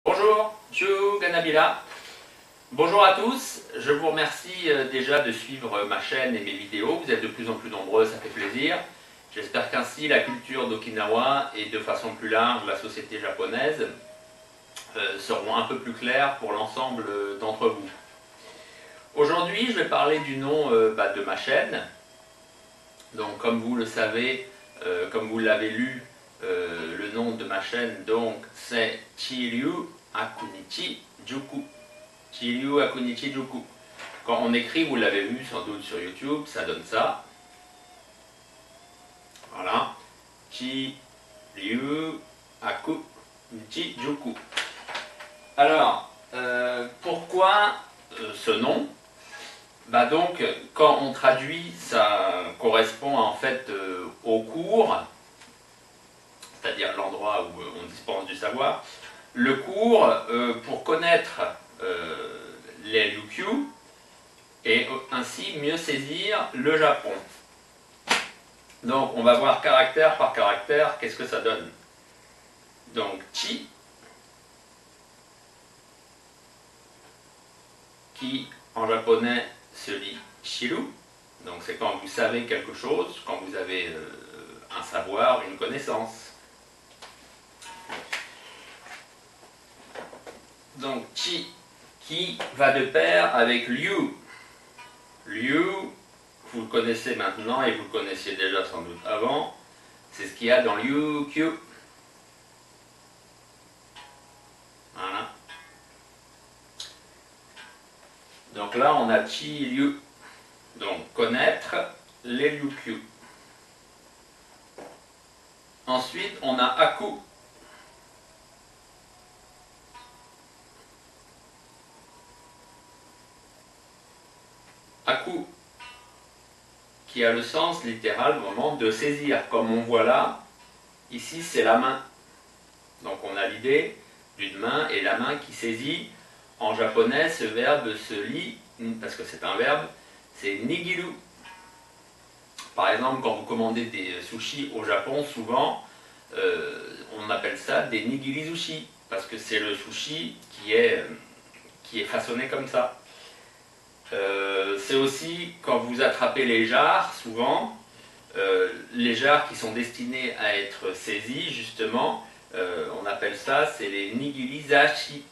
Bonjour, Shu Ganabila. Bonjour à tous, je vous remercie déjà de suivre ma chaîne et mes vidéos. Vous êtes de plus en plus nombreux, ça fait plaisir. J'espère qu'ainsi la culture d'Okinawa et de façon plus large la société japonaise seront un peu plus claires pour l'ensemble d'entre vous. Aujourd'hui, je vais parler du nom de ma chaîne. Donc comme vous le savez, comme vous l'avez lu, le nom de ma chaîne donc c'est Chiryu Akunichi Juku. Chiryu Akunichi Juku. Quand on écrit, vous l'avez vu sans doute sur YouTube, ça donne ça. Voilà. Chiryu Akunichi Juku. Alors, pourquoi ce nom? Donc, quand on traduit, ça correspond en fait au cours, c'est-à-dire l'endroit où on dispense du savoir. Le cours, pour connaître les Ryukyu et ainsi mieux saisir le Japon. Donc, on va voir caractère par caractère, qu'est-ce que ça donne. Donc, chi, qui en japonais se lit shiru. Donc, c'est quand vous savez quelque chose, quand vous avez un savoir, une connaissance. Donc, chi, qui va de pair avec liu. Liu, vous le connaissez maintenant et vous le connaissiez déjà sans doute avant. C'est ce qu'il y a dans Ryukyu. Voilà. Donc là, on a chi, liu. Donc, connaître les Ryukyu. Ensuite, on a aku. Aku, qui a le sens littéral vraiment de saisir, comme on voit là, ici c'est la main. Donc on a l'idée d'une main et la main qui saisit. En japonais, ce verbe se lit, parce que c'est un verbe, c'est nigiru. Par exemple, quand vous commandez des sushis au Japon, souvent, on appelle ça des nigiri-sushi, parce que c'est le sushi qui est façonné comme ça. C'est aussi quand vous attrapez les jarres, souvent, les jarres qui sont destinées à être saisies, justement, on appelle ça, c'est les nigirizashi.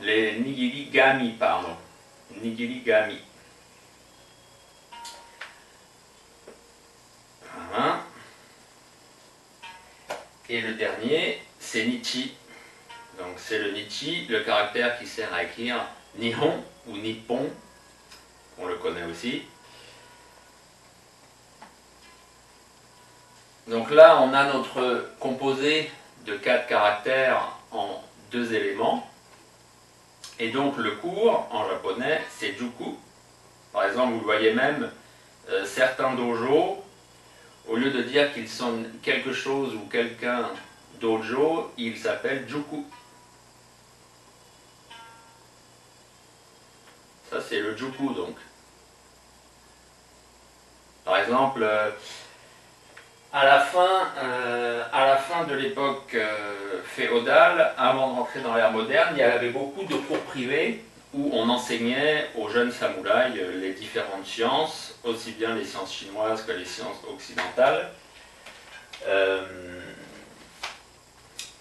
Les nigirigami, pardon. Nigirigami. Voilà. Et le dernier, c'est nichi. Donc c'est le nichi, le caractère qui sert à écrire nihon ou nippon, on le connaît aussi. Donc là, on a notre composé de 4 caractères en 2 éléments. Et donc le cours, en japonais, c'est juku. Par exemple, vous voyez même certains dojos, au lieu de dire qu'ils sont quelque chose ou quelqu'un dojo, ils s'appellent juku. Ça, c'est le juku, donc. Par exemple, à la fin de l'époque féodale, avant de rentrer dans l'ère moderne, il y avait beaucoup de cours privés où on enseignait aux jeunes samouraïs les différentes sciences, aussi bien les sciences chinoises que les sciences occidentales.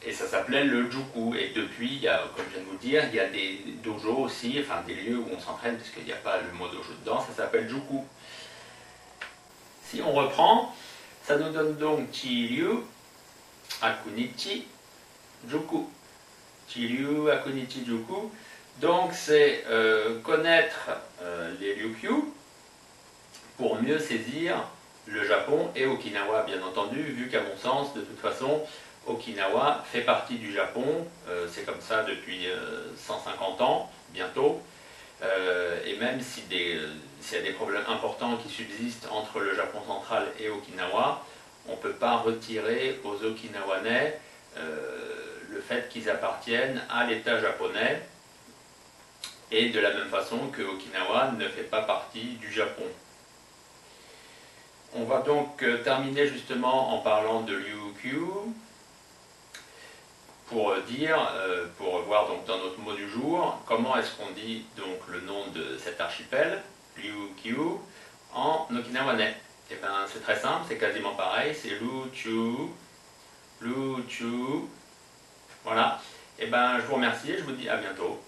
Et ça s'appelait le juku. Et depuis, comme je viens de vous le dire, il y a des dojos aussi, enfin des lieux où on s'entraîne, parce qu'il n'y a pas le mot dojo dedans, ça s'appelle juku. Si on reprend, ça nous donne donc Chiryu Akunichi Juku. Chiryu Akunichi Juku. Donc c'est connaître les Ryukyu pour mieux saisir le Japon et Okinawa, bien entendu, vu qu'à mon sens, de toute façon, Okinawa fait partie du Japon, c'est comme ça depuis 150 ans, bientôt, et même s'il y a des problèmes importants qui subsistent entre le Japon central et Okinawa, on ne peut pas retirer aux Okinawanais le fait qu'ils appartiennent à l'État japonais, et de la même façon que Okinawa ne fait pas partie du Japon. On va donc terminer justement en parlant de Ryukyu. pour pour voir donc dans notre mot du jour, comment est-ce qu'on dit donc le nom de cet archipel, Ryukyu, en okinawanais. Et ben c'est très simple, c'est quasiment pareil, c'est Ryukyu, Ryukyu. Voilà. Et ben je vous remercie et je vous dis à bientôt.